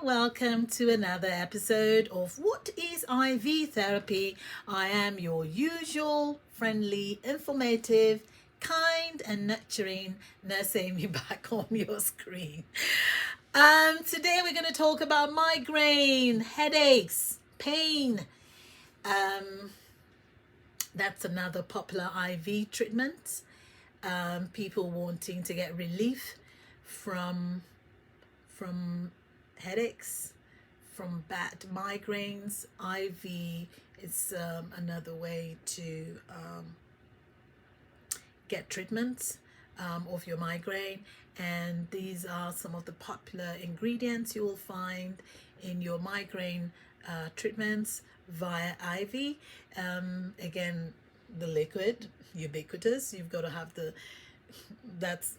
welcome to another episode of What is IV Therapy? I am your usual, friendly, informative, kind, and nurturing Nurse Amy back on your screen. Today we're going to talk about migraine, headaches, pain. That's another popular IV treatment. People wanting to get relief from headaches, from bad migraines. IV is another way to get treatments of your migraine, and these are some of the popular ingredients you will find in your migraine treatments via IV. Again, the liquid, ubiquitous. You've got to have that's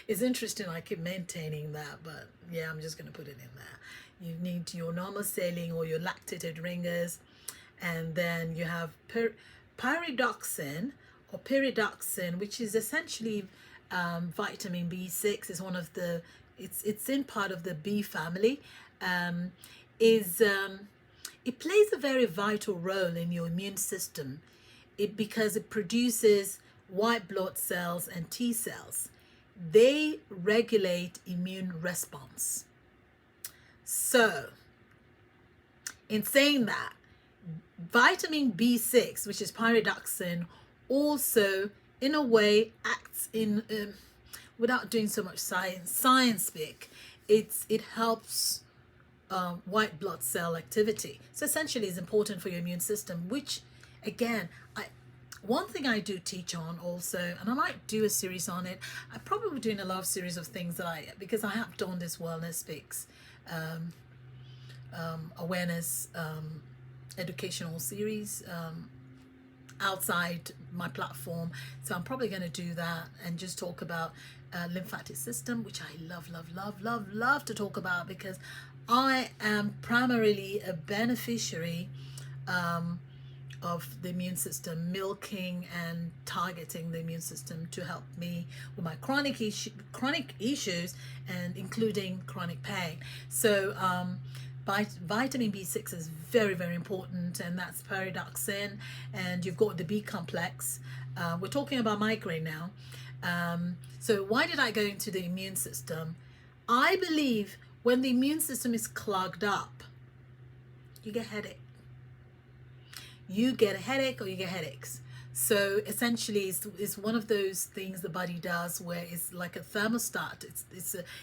it's interesting. I keep maintaining that, but yeah, I'm just going to put it in there. You need your normal saline or your lactated ringers, and then you have pyridoxine or pyridoxine, which is essentially vitamin B6. Is one of the it's in part of the B family. It plays a very vital role in your immune system. Because it produces white blood cells and T cells. They regulate immune response. So, in saying that, vitamin B6, which is pyridoxine, also in a way acts in, without doing so much science speak, it helps white blood cell activity. So essentially it's important for your immune system, which again, one thing I do teach on also, and I might do a series on it. I'm probably doing a lot of series of things because I have done this Wellness Speaks awareness educational series outside my platform. So I'm probably going to do that and just talk about lymphatic system, which I love to talk about, because I am primarily a beneficiary of the immune system, milking and targeting the immune system to help me with my chronic issues, and including chronic pain. So vitamin B6 is very important, and that's pyridoxine, and you've got the B complex. We're talking about migraine now. So why did I go into the immune system? I believe when the immune system is clogged up, you get headache. You get a headache or you get headaches. So essentially it's one of those things the body does where it's like a thermostat.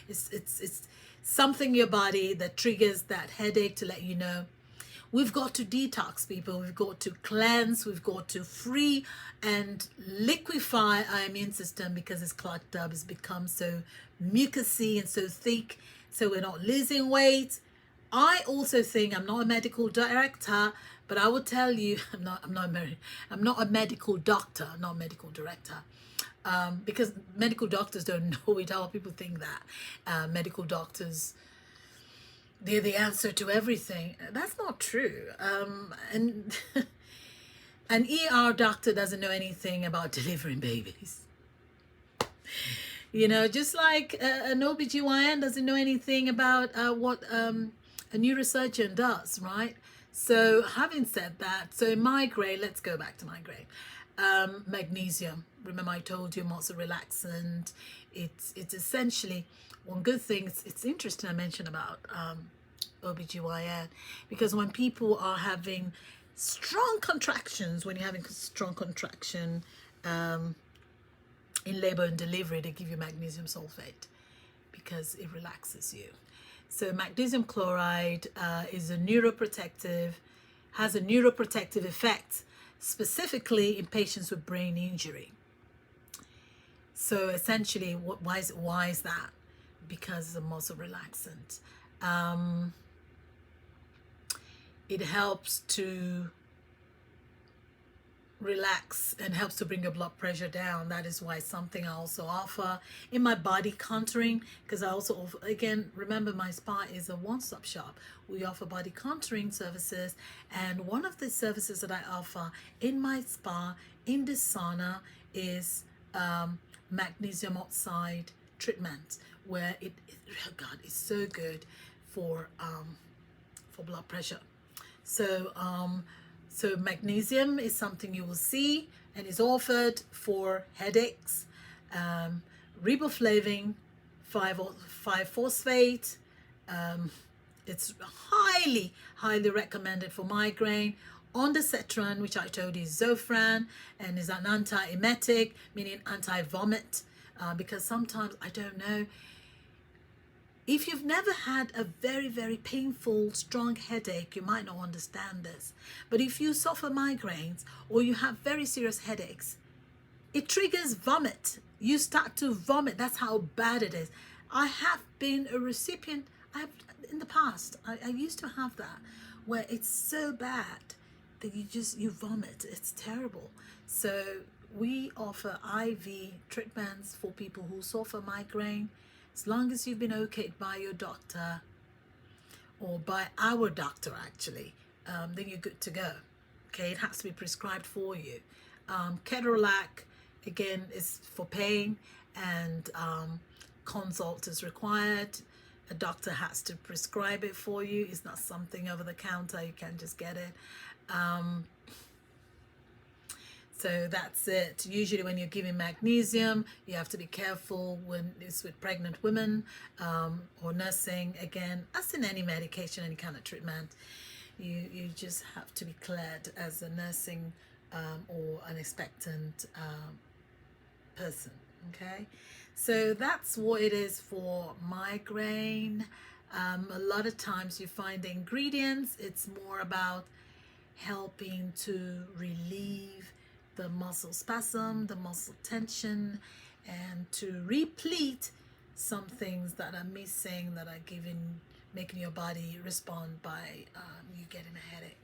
It's something in your body that triggers that headache to let you know we've got to detox, people. We've got to cleanse. We've got to free and liquefy our immune system because it's clogged up. It's become so mucousy and so thick. So we're not losing weight. I also think, I'm not a medical director, but I will tell you, I'm not a medical doctor, not a medical director, because medical doctors don't know it all. People think that medical doctors, they're the answer to everything. That's not true. And an ER doctor doesn't know anything about delivering babies. You know, just like an OBGYN doesn't know anything about what a neurosurgeon does, right? So having said that, so in migraine, let's go back to migraine. Magnesium, remember I told you, muscle relaxant. It's essentially one good thing. It's interesting I mentioned about OBGYN, because when people are having strong contractions, when you're having strong contraction in labor and delivery, they give you magnesium sulfate because it relaxes you. So magnesium chloride is has a neuroprotective effect, specifically in patients with brain injury. So essentially, why is that? Because it's a muscle relaxant. It helps to relax and helps to bring your blood pressure down. That is why something I also offer in my body contouring, because I also offer, again, remember my spa is a one-stop shop. We offer body contouring services, and one of the services that I offer in my spa, in the sauna, is magnesium oxide treatment, where oh God, it's so good for blood pressure. So so magnesium is something you will see and is offered for headaches, riboflavin, 5-phosphate. It's highly recommended for migraine. Ondansetron, which I told you is Zofran, and is an anti-emetic, meaning anti-vomit, because sometimes, I don't know, if you've never had a very painful, strong headache, you might not understand this. But if you suffer migraines or you have very serious headaches, it triggers vomit. You start to vomit. That's how bad it is. I have been a recipient, in the past, I used to have that, where it's so bad that you vomit. It's terrible. So we offer IV treatments for people who suffer migraine. As long as you've been okayed by your doctor, or by our doctor actually, then you're good to go. Okay, it has to be prescribed for you. Ketorolac, again, is for pain, and consult is required. A doctor has to prescribe it for you. It's not something over the counter. You can't just get it. So that's it. Usually when you're giving magnesium, you have to be careful when it's with pregnant women, or nursing. Again, as in any medication, any kind of treatment, you just have to be cleared as a nursing or an expectant person. Okay, so that's what it is for migraine. A lot of times you find the ingredients, it's more about helping to relieve the muscle spasm, the muscle tension, and to replete some things that are missing, that are making your body respond by you getting a headache.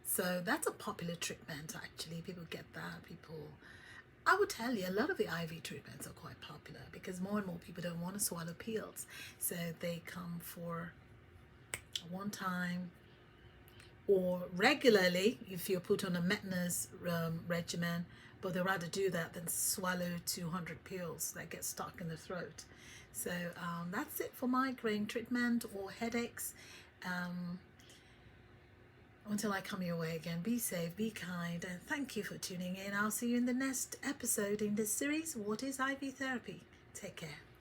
So that's a popular treatment actually. People get that. I would tell you, a lot of the IV treatments are quite popular because more and more people don't want to swallow pills. So they come for one time or regularly if you're put on a maintenance regimen, but they'd rather do that than swallow 200 pills that get stuck in the throat. So that's it for migraine treatment or headaches. Until I come your way again, be safe, be kind, and thank you for tuning in. I'll see you in the next episode in this series, What is IV Therapy? Take care.